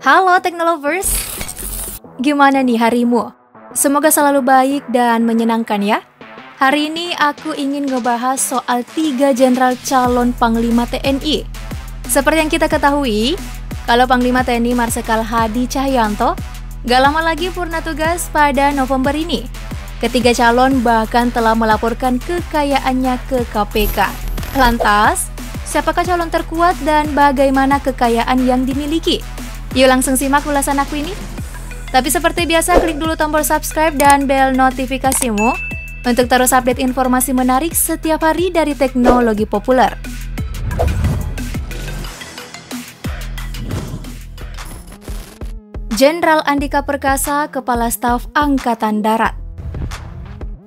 Halo Teknolovers, gimana nih harimu? Semoga selalu baik dan menyenangkan ya. Hari ini aku ingin ngebahas soal 3 jenderal calon Panglima TNI. Seperti yang kita ketahui, kalau Panglima TNI Marsikal Hadi Cahyanto gak lama lagi purna tugas pada November ini. Ketiga calon bahkan telah melaporkan kekayaannya ke KPK. Lantas, siapakah calon terkuat dan bagaimana kekayaan yang dimiliki? Yuk langsung simak ulasan aku ini. Tapi seperti biasa, klik dulu tombol subscribe dan bel notifikasimu untuk terus update informasi menarik setiap hari dari teknologi populer. Jenderal Andika Perkasa, Kepala Staf Angkatan Darat.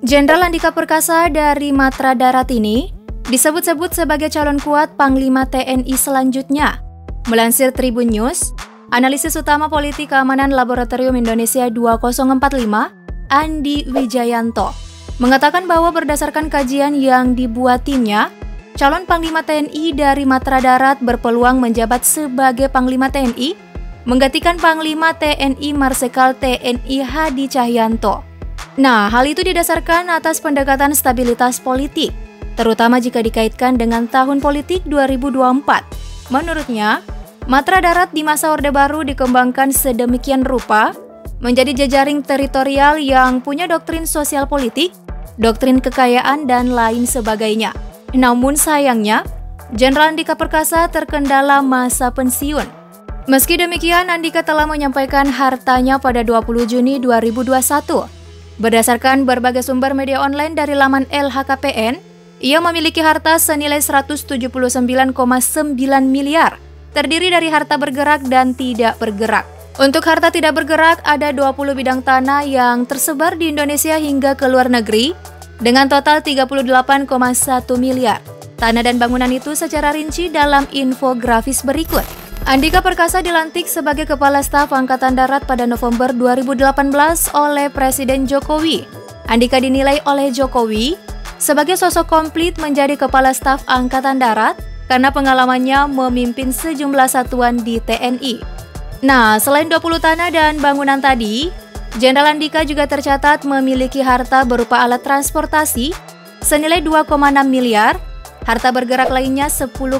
Jenderal Andika Perkasa dari Matra Darat ini disebut-sebut sebagai calon kuat Panglima TNI selanjutnya. Melansir Tribun News, analisis utama politik keamanan Laboratorium Indonesia 2045, Andi Wijayanto, mengatakan bahwa berdasarkan kajian yang dibuat timnya, calon Panglima TNI dari Matra Darat berpeluang menjabat sebagai Panglima TNI, menggantikan Panglima TNI Marsikal TNI Hadi Cahyanto. Nah, hal itu didasarkan atas pendekatan stabilitas politik, terutama jika dikaitkan dengan tahun politik 2024. Menurutnya, Matra Darat di masa Orde Baru dikembangkan sedemikian rupa menjadi jejaring teritorial yang punya doktrin sosial politik, doktrin kekayaan, dan lain sebagainya. Namun sayangnya, Jenderal Andika Perkasa terkendala masa pensiun. Meski demikian, Andika telah menyampaikan hartanya pada 20 Juni 2021. Berdasarkan berbagai sumber media online dari laman LHKPN, ia memiliki harta senilai 179,9 miliar, terdiri dari harta bergerak dan tidak bergerak. Untuk harta tidak bergerak, ada 20 bidang tanah yang tersebar di Indonesia hingga ke luar negeri, dengan total 38,1 miliar. Tanah dan bangunan itu secara rinci dalam infografis berikut. Andika Perkasa dilantik sebagai Kepala Staf Angkatan Darat pada November 2018 oleh Presiden Jokowi. Andika dinilai oleh Jokowi sebagai sosok komplit menjadi Kepala Staf Angkatan Darat karena pengalamannya memimpin sejumlah satuan di TNI. Nah, selain 20 tanah dan bangunan tadi, Jenderal Andika juga tercatat memiliki harta berupa alat transportasi senilai 2,6 miliar, harta bergerak lainnya 10,1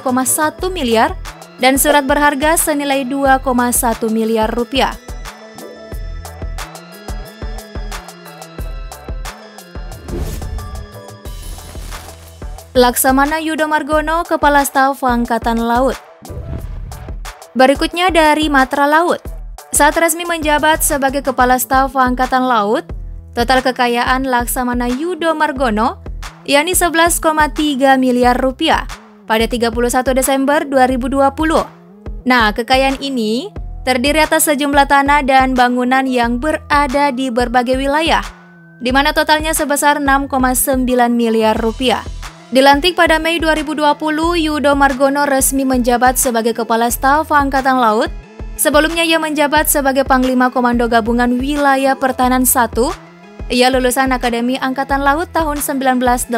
miliar, dan surat berharga senilai 2,1 miliar rupiah. Laksamana Yudo Margono, Kepala Staf Angkatan Laut. Berikutnya dari Matra Laut. Saat resmi menjabat sebagai Kepala Staf Angkatan Laut, total kekayaan Laksamana Yudo Margono yakni 11,3 miliar rupiah pada 31 Desember 2020. Nah, kekayaan ini terdiri atas sejumlah tanah dan bangunan yang berada di berbagai wilayah, di mana totalnya sebesar 6,9 miliar rupiah. Dilantik pada Mei 2020, Yudo Margono resmi menjabat sebagai Kepala Staf Angkatan Laut. Sebelumnya ia menjabat sebagai Panglima Komando Gabungan Wilayah Pertahanan 1. Ia lulusan Akademi Angkatan Laut tahun 1988.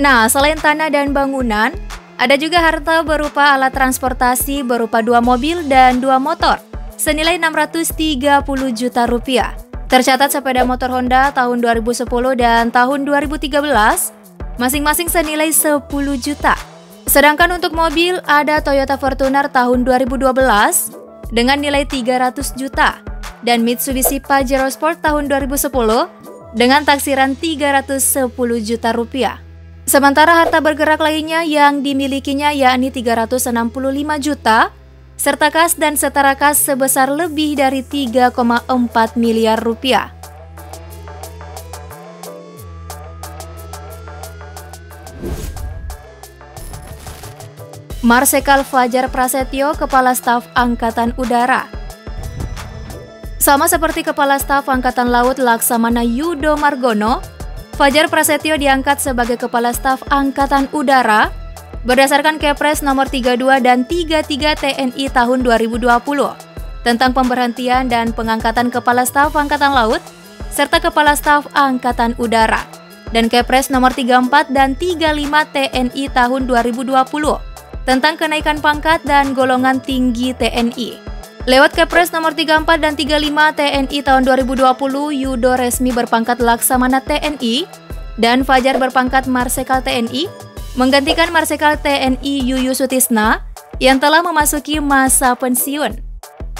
Nah, selain tanah dan bangunan, ada juga harta berupa alat transportasi berupa 2 mobil dan 2 motor, senilai 630 juta rupiah. Tercatat sepeda motor Honda tahun 2010 dan tahun 2013, masing-masing senilai 10 juta. Sedangkan untuk mobil ada Toyota Fortuner tahun 2012 dengan nilai 300 juta dan Mitsubishi Pajero Sport tahun 2010 dengan taksiran 310 juta rupiah. Sementara harta bergerak lainnya yang dimilikinya yakni 365 juta, serta kas dan setara kas sebesar lebih dari 3,4 miliar rupiah. Marsikal Fajar Prasetyo, Kepala Staf Angkatan Udara. Sama seperti Kepala Staf Angkatan Laut Laksamana Yudo Margono, Fajar Prasetyo diangkat sebagai Kepala Staf Angkatan Udara berdasarkan Kepres nomor 32 dan 33 TNI tahun 2020 tentang pemberhentian dan pengangkatan Kepala Staf Angkatan Laut serta Kepala Staf Angkatan Udara, dan Kepres nomor 34 dan 35 TNI tahun 2020 tentang kenaikan pangkat dan golongan tinggi TNI. Lewat Kepres nomor 34 dan 35 TNI tahun 2020, Yudo resmi berpangkat Laksamana TNI dan Fajar berpangkat Marsekal TNI, menggantikan Marsekal TNI Yuyu Sutisna yang telah memasuki masa pensiun.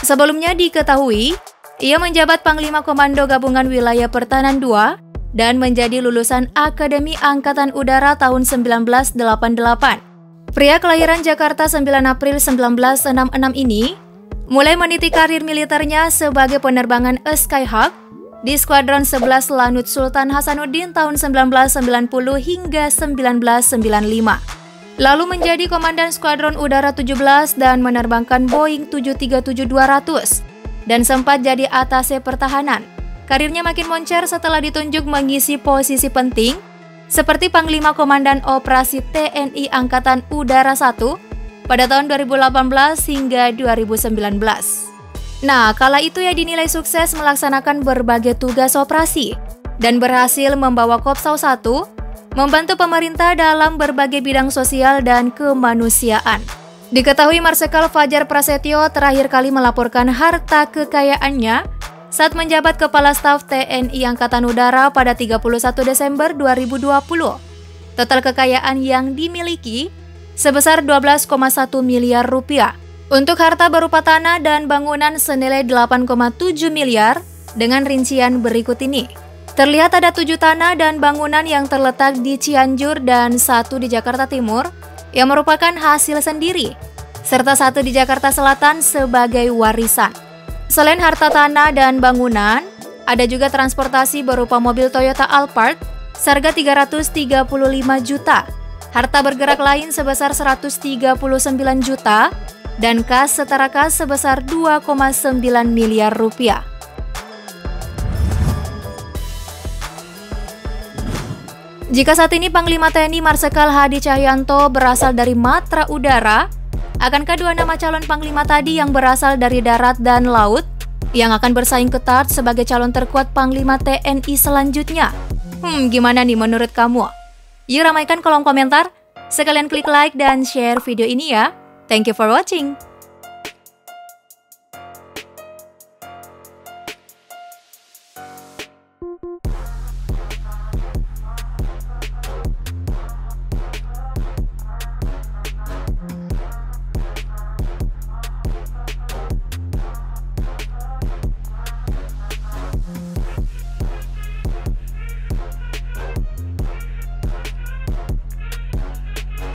Sebelumnya diketahui, ia menjabat Panglima Komando Gabungan Wilayah Pertahanan II dan menjadi lulusan Akademi Angkatan Udara tahun 1988. Pria kelahiran Jakarta 9 April 1966 ini mulai meniti karir militernya sebagai penerbangan Skyhawk di Skuadron 11 Lanut Sultan Hasanuddin tahun 1990 hingga 1995. Lalu menjadi Komandan Skuadron Udara 17 dan menerbangkan Boeing 737-200 dan sempat jadi atase pertahanan. Karirnya makin moncer setelah ditunjuk mengisi posisi penting seperti Panglima Komandan Operasi TNI Angkatan Udara 1 pada tahun 2018 hingga 2019. Nah, kala itu ia dinilai sukses melaksanakan berbagai tugas operasi dan berhasil membawa Kopsau 1 membantu pemerintah dalam berbagai bidang sosial dan kemanusiaan. Diketahui Marsekal Fajar Prasetyo terakhir kali melaporkan harta kekayaannya saat menjabat Kepala Staf TNI Angkatan Udara pada 31 Desember 2020. Total kekayaan yang dimiliki sebesar 12,1 miliar rupiah. Untuk harta berupa tanah dan bangunan senilai 8,7 miliar dengan rincian berikut ini. Terlihat ada 7 tanah dan bangunan yang terletak di Cianjur dan 1 di Jakarta Timur yang merupakan hasil sendiri, serta 1 di Jakarta Selatan sebagai warisan. Selain harta tanah dan bangunan, ada juga transportasi berupa mobil Toyota Alphard seharga 335 juta, harta bergerak lain sebesar 139 juta, dan kas setara kas sebesar 2,9 miliar rupiah. Jika saat ini Panglima TNI Marsekal Hadi Cahyanto berasal dari Matra Udara, akankah dua nama calon Panglima tadi yang berasal dari darat dan laut yang akan bersaing ketat sebagai calon terkuat Panglima TNI selanjutnya? Gimana nih menurut kamu? Yuk ramaikan kolom komentar, sekalian klik like dan share video ini ya. Thank you for watching.